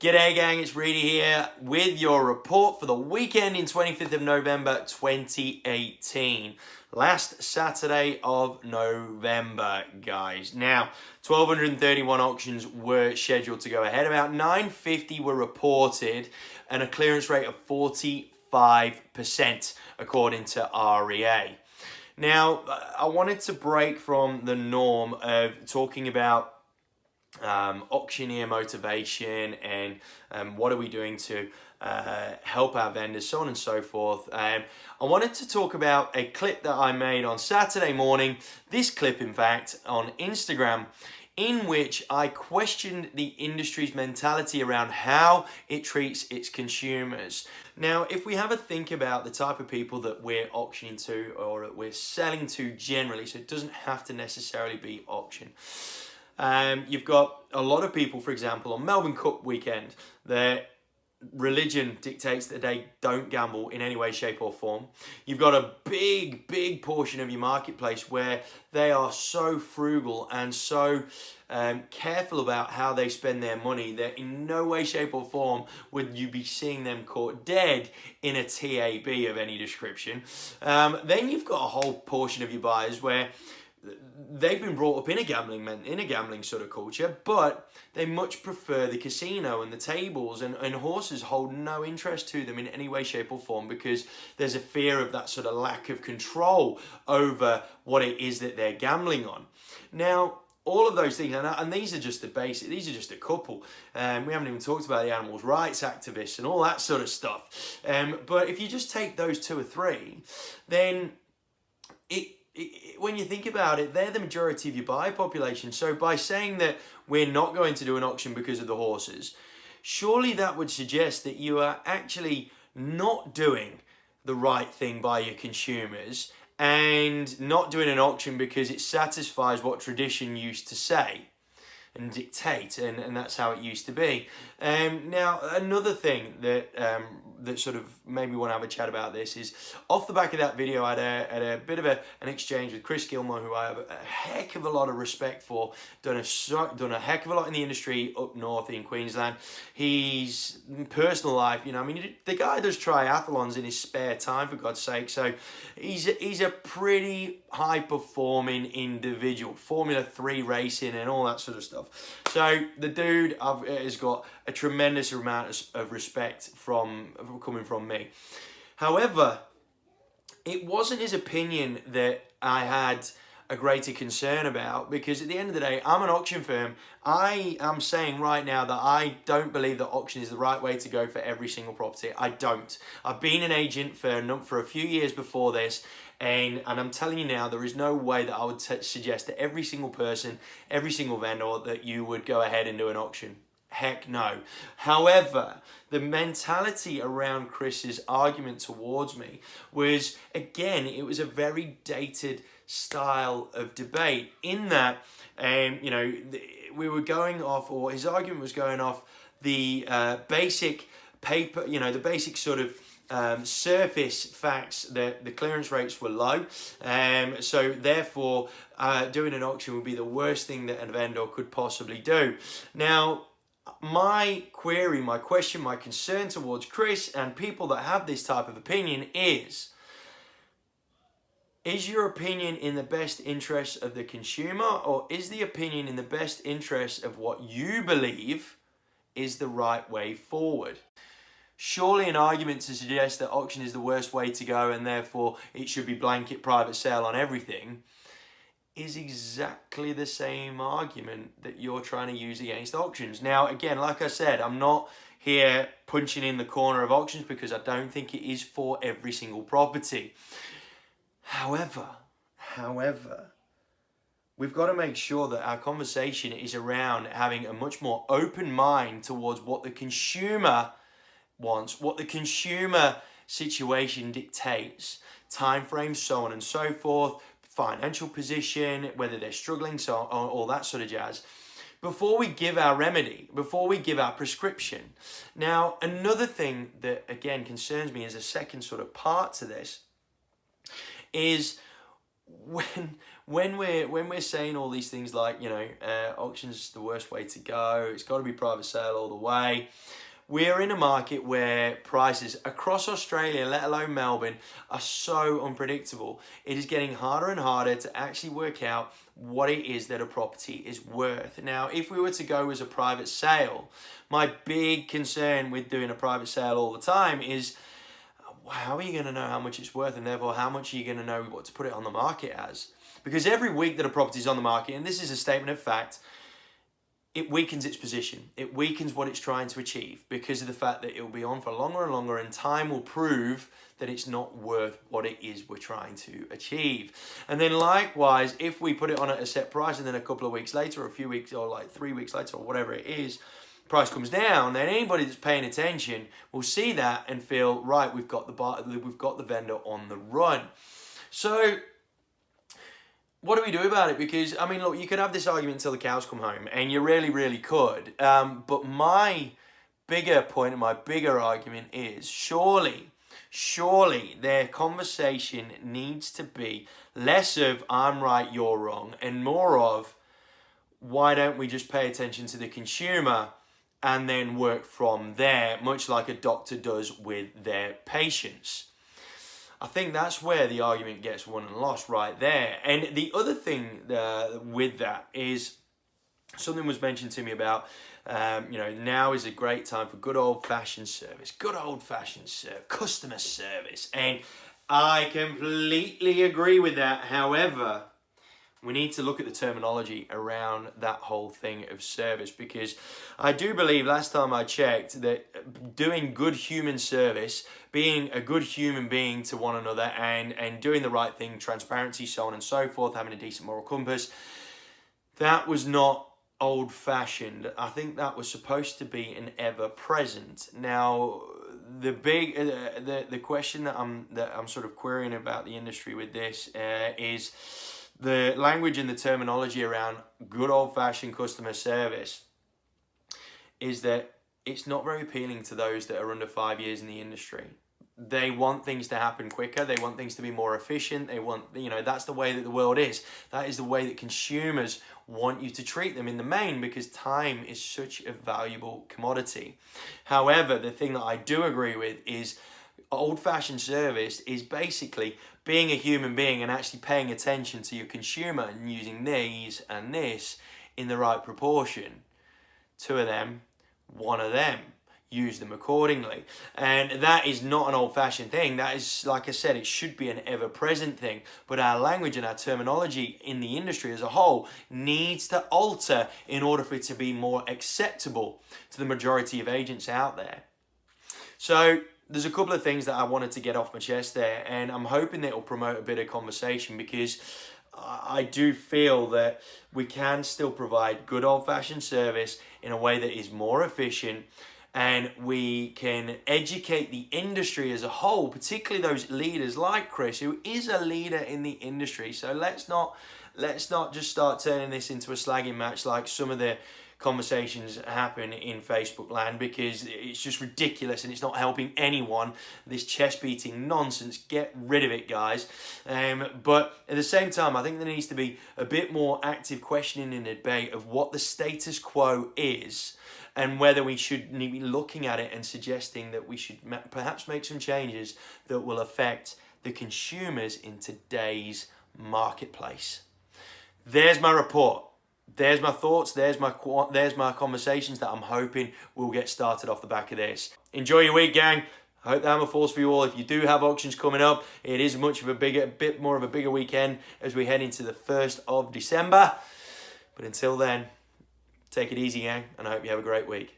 G'day gang, it's Reidy here with your report for the weekend in 25th of November 2018. Last Saturday of November, guys. Now, 1,231 auctions were scheduled to go ahead. About 950 were reported and a clearance rate of 45% according to REA. Now, I wanted to break from the norm of talking about auctioneer motivation and what are we doing to help our vendors, so on and so forth. I wanted to talk about a clip that I made on Saturday morning, this clip in fact, on Instagram, in which I questioned the industry's mentality around how it treats its consumers. Now, if we have a think about the type of people that we're auctioning to or that we're selling to generally, so it doesn't have to necessarily be auction. You've got a lot of people, for example, on Melbourne Cup weekend, their religion dictates that they don't gamble in any way, shape or form. You've got a big portion of your marketplace where they are so frugal and so careful about how they spend their money that in no way, shape or form would you be seeing them caught dead in a TAB of any description. Then you've got a whole portion of your buyers where they've been brought up in a gambling sort of culture, but they much prefer the casino and the tables, and horses hold no interest to them in any way, shape or form because there's a fear of that sort of lack of control over what it is that they're gambling on. Now, all of those things, and these are just the basic, these are just a couple. We haven't even talked about the animals' rights activists and all that sort of stuff. But if you just take those two or three, then when you think about it, they're the majority of your buyer population. So by saying that we're not going to do an auction because of the horses, surely that would suggest that you are actually not doing the right thing by your consumers and not doing an auction because it satisfies what tradition used to say and dictate, and that's how it used to be. Now, another thing that that sort of made me want to have a chat about this is, off the back of that video, I had a bit of an exchange with Chris Gilmore, who I have a heck of a lot of respect for, done a heck of a lot in the industry up north in Queensland. His personal life, you know, I mean, the guy does triathlons in his spare time, for God's sake, so he's a pretty high-performing individual, Formula 3 racing and all that sort of stuff. So the dude has got a tremendous amount of respect coming from me. However, it wasn't his opinion that I had a greater concern about, because at the end of the day, I'm an auction firm. I am saying right now that I don't believe that auction is the right way to go for every single property. I don't. I've been an agent for a few years before this, and I'm telling you now, there is no way that I would suggest to every single person, every single vendor, that you would go ahead and do an auction. Heck no. However, the mentality around Chris's argument towards me was, again, it was a very dated style of debate, in that, you know, we were going off, or his argument was going off the basic paper, you know, the basic sort of surface facts that the clearance rates were low, so therefore doing an auction would be the worst thing that a vendor could possibly do. Now, my query, my question, my concern towards Chris and people that have this type of opinion is your opinion in the best interest of the consumer, or is the opinion in the best interest of what you believe is the right way forward? Surely an argument to suggest that auction is the worst way to go and therefore it should be blanket private sale on everything is exactly the same argument that you're trying to use against auctions. Now, again, like I said, I'm not here punching in the corner of auctions because I don't think it is for every single property. However, we've got to make sure that our conversation is around having a much more open mind towards what the consumer wants, what the consumer situation dictates, time frames, so on and so forth, financial position, whether they're struggling, so all that sort of jazz, before we give our remedy, before we give our prescription. Now, another thing that, again, concerns me as a second sort of part to this is when when we're saying all these things like, auction's the worst way to go, it's got to be private sale all the way. We're in a market where prices across Australia, let alone Melbourne, are so unpredictable. It is getting harder and harder to actually work out what it is that a property is worth. Now, if we were to go as a private sale, my big concern with doing a private sale all the time is, how are you going to know how much it's worth, and therefore how much are you going to know what to put it on the market as? Because every week that a property is on the market, and this is a statement of fact, it weakens its position. It weakens what it's trying to achieve because of the fact that it will be on for longer and longer, and time will prove that it's not worth what it is we're trying to achieve. And then likewise, if we put it on at a set price and then a couple of weeks later, or a few weeks, or like 3 weeks later, or whatever it is, price comes down, then anybody that's paying attention will see that and feel, right, we've got the vendor on the run. So what do we do about it? Because, I mean, look, you could have this argument until the cows come home, and you really, really could. But my bigger point and my bigger argument is surely their conversation needs to be less of I'm right, you're wrong, and more of why don't we just pay attention to the consumer and then work from there, much like a doctor does with their patients. I think that's where the argument gets won and lost right there. And the other thing with that is, something was mentioned to me about, now is a great time for good old-fashioned service, customer service. And I completely agree with that. However, we need to look at the terminology around that whole thing of service, because I do believe, last time I checked, that doing good human service, being a good human being to one another, and doing the right thing, transparency, so on and so forth, having a decent moral compass, that was not old-fashioned. I think that was supposed to be an ever-present. Now, the big the question that I'm sort of querying about the industry with this is the language and the terminology around good old-fashioned customer service. Is that it's not very appealing to those that are under 5 years in the industry. They want things to happen quicker. They want things to be more efficient. They want, that's the way that the world is. That is the way that consumers want you to treat them in the main, because time is such a valuable commodity. However, the thing that I do agree with is old-fashioned service is basically being a human being and actually paying attention to your consumer and using these and this in the right proportion. 2 of them, 1 of them. Use them accordingly. And that is not an old-fashioned thing. That is, like I said, it should be an ever-present thing. But our language and our terminology in the industry as a whole needs to alter in order for it to be more acceptable to the majority of agents out there. So there's a couple of things that I wanted to get off my chest there, and I'm hoping that it'll promote a bit of conversation, because I do feel that we can still provide good old-fashioned service in a way that is more efficient, and we can educate the industry as a whole, particularly those leaders like Chris, who is a leader in the industry. So let's not just start turning this into a slagging match like some of the conversations happen in Facebook land, because it's just ridiculous and it's not helping anyone. This chest beating nonsense, get rid of it, guys. But at the same time, I think there needs to be a bit more active questioning and debate of what the status quo is, and whether we should be looking at it and suggesting that we should perhaps make some changes that will affect the consumers in today's marketplace. There's my report. There's my thoughts. There's my conversations that I'm hoping will get started off the back of this. Enjoy your week, gang. I hope the hammer falls for you all. If you do have auctions coming up, it is a bit more of a bigger weekend as we head into the 1st of December. But until then, take it easy, gang, and I hope you have a great week.